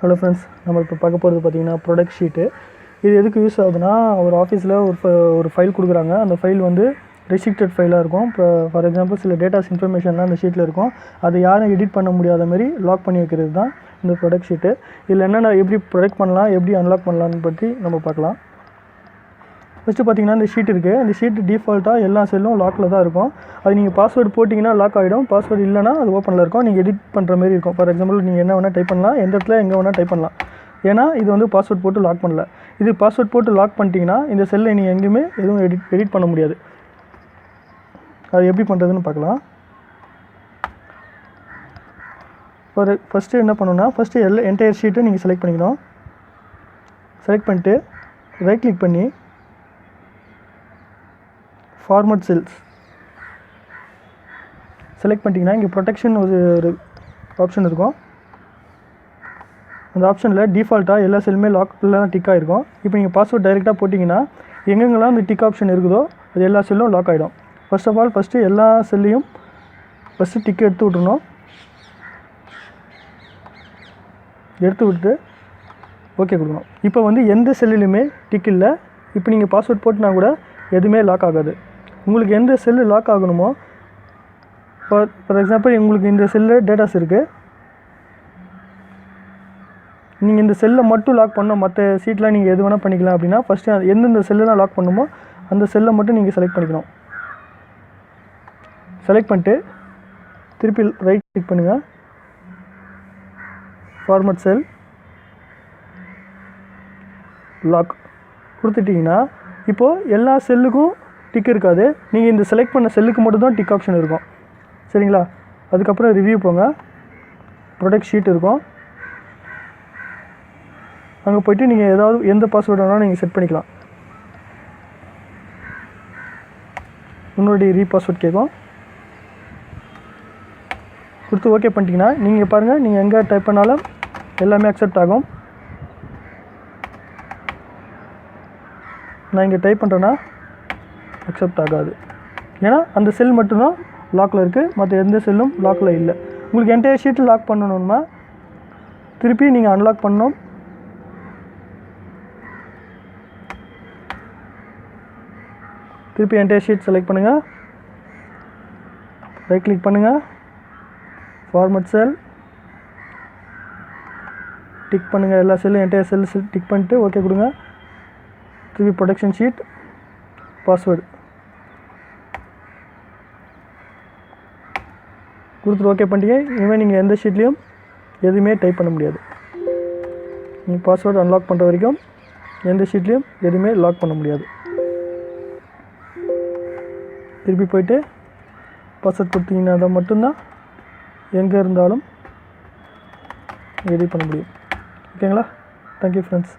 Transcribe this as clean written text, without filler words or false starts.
Hello friends, நம்ம இப்போ பார்க்க போகிறது பார்த்திங்கன்னா ப்ராடக்ட் ஷீட்டு. இது எதுக்கு யூஸ் ஆகுதுன்னா, ஒரு ஆஃபீஸில் ஒரு ஃபைல் கொடுக்குறாங்க. அந்த ஃபைல் வந்து ரெஸ்ட்ரிக்டட் ஃபைலாக இருக்கும். இப்போ ஃபார் எக்ஸாம்பிள் சில டேட்டாஸ் இன்ஃபர்மேஷன்லாம் அந்த ஷீட்டில் இருக்கும். அதை யாரும் எடிட் பண்ண முடியாத மாதிரி லாக் பண்ணி வைக்கிறது தான் இந்த ப்ராடக்ட் ஷீட்டு. இதில் என்னென்ன எப்படி ப்ரொடெக்ட் பண்ணலாம், எப்படி அன்லாக் பண்ணலான்னு பற்றி நம்ம பார்க்கலாம். ஃபஸ்ட்டு பார்த்திங்கன்னா இந்த ஷீட் இருக்குது. அந்த ஷீட்டு டிஃபால்ட்டாக எல்லா செல்லும் லாக்கில் தான் இருக்கும். அது நீங்கள் பாஸ்வேர்டு போட்டிங்கன்னா லாக் ஆகிடும். பாஸ்வேர்டு இல்லைனா அது ஓப்பனில் இருக்கும். நீங்கள் எடிட் பண்ணுற மாதிரி இருக்கும். ஃபார் எக்ஸாம்பிள் நீங்கள் என்ன வேணால் டைப் பண்ணலாம், எந்த இடத்துல எங்கே வேணால் டைப் பண்ணலாம். ஏன்னா இது வந்து பாஸ்வேர்ட் போட்டு லாக் பண்ணல. இது பாஸ்வேர்ட் போட்டு லாக் பண்ணிட்டீங்கன்னா இந்த செல்லை நீங்கள் எங்கேயுமே எதுவும் எடிட் பண்ண முடியாது. அது எப்படி பண்ணுறதுன்னு பார்க்கலாம். ஃபஸ்ட்டு என்ன பண்ணணும்னா, ஃபஸ்ட்டு என்டையர் ஷீட்டை நீங்கள் செலக்ட் பண்ணிக்கணும். செலக்ட் பண்ணிட்டு ரைட் கிளிக் பண்ணி ஃபார்மட் செல்ஸ் செலக்ட் பண்ணிட்டீங்கன்னா இங்கே ப்ரொடெக்ஷன் ஒரு ஆப்ஷன் இருக்கும். அந்த ஆப்ஷனில் டிஃபால்ட்டாக எல்லா செல்லுமே லாக்லாம் டிக் ஆகிருக்கும். இப்போ நீங்கள் பாஸ்வேர்ட் டைரெக்டாக போட்டிங்கன்னா எங்கெங்கெல்லாம் அந்த டிக் ஆப்ஷன் இருக்குதோ அது எல்லா செல்லும் லாக் ஆகிடும். ஃபர்ஸ்ட் ஆஃப் ஆல் ஃபஸ்ட்டு எல்லா செல்லையும் ஃபஸ்ட்டு டிக் எடுத்து விட்டுருணும். எடுத்து விட்டு ஓகே கொடுக்கணும். இப்போ வந்து எந்த செல்லுலையுமே டிக் இல்லை. இப்போ நீங்கள் பாஸ்வேர்ட் போட்டினா கூட எதுவுமே லாக் ஆகாது. உங்களுக்கு எந்த செல்லு லாக் ஆகணுமோ, ஃபார் எக்ஸாம்பிள் உங்களுக்கு இந்த செல்லில் டேட்டாஸ் இருக்குது. நீங்கள் இந்த செல்லை மட்டும் லாக் பண்ணணும், மற்ற சீட்டில் நீங்கள் எது வேணால் பண்ணிக்கலாம். அப்படின்னா ஃபஸ்ட்டு எந்தெந்த செல்லெலாம் லாக் பண்ணணுமோ அந்த செல்லை மட்டும் நீங்கள் செலக்ட் பண்ணிக்கணும். செலக்ட் பண்ணிட்டு திருப்பி ரைட் கிளிக் பண்ணுங்கள். ஃபார்மட் செல் லாக் கொடுத்துட்டிங்கன்னா இப்போது எல்லா செல்லுக்கும் டிக் இருக்காது. நீங்கள் இந்த செலக்ட் பண்ண செல்லுக்கு மட்டும் தான் டிக் ஆப்ஷன் இருக்கும். சரிங்களா? அதுக்கப்புறம் ரிவ்யூ போங்க. ப்ராடக்ட் ஷீட் இருக்கும். அங்கே போய்ட்டு நீங்கள் எந்த பாஸ்வேர்டு வேணாலும் நீங்கள் செட் பண்ணிக்கலாம். முன்னாடி ரீபாஸ்வேர்ட் கேட்கும். கொடுத்து ஓகே பண்ணிட்டீங்கன்னா நீங்கள் பாருங்கள், நீங்கள் எங்கே டைப் பண்ணாலும் எல்லாமே அக்செப்ட் ஆகும். நான் இங்கே டைப் பண்ணுறேன்னா அக்செப்ட் ஆகாது. ஏன்னா அந்த செல் மட்டும்தான் லாக்கில் இருக்குது, மற்ற எந்த செல்லும் லாக்கில் இல்லை. உங்களுக்கு என்டையர் ஷீட்டு லாக் பண்ணணும்னா திருப்பி நீங்கள் அன்லாக் பண்ணணும். திருப்பி என்டையர் ஷீட் செலக்ட் பண்ணுங்கள். ரைட் கிளிக் பண்ணுங்கள். ஃபார்மட் செல் டிக் பண்ணுங்கள். எல்லா செல்லும் என்டையர் செல் டிக் பண்ணிட்டு ஓகே கொடுங்க. திருப்பி ப்ரொடக்ஷன் ஷீட் பாஸ்வேர்டு கொடுத்துட்டு ஓகே பண்ணிட்டீங்க. இனிமேல் நீங்கள் எந்த ஷீட்லேயும் எதுவுமே டைப் பண்ண முடியாது. நீங்கள் பாஸ்வேர்டு அன்லாக் பண்ணுற வரைக்கும் எந்த ஷீட்லேயும் எதுவுமே லாக் பண்ண முடியாது. திருப்பி போய்ட்டு பாஸ்வேர்ட் கொடுத்தீங்கன்னா அதை மட்டும்தான் எங்கே இருந்தாலும் எடிட் பண்ண முடியும். ஓகேங்களா? Thank you friends.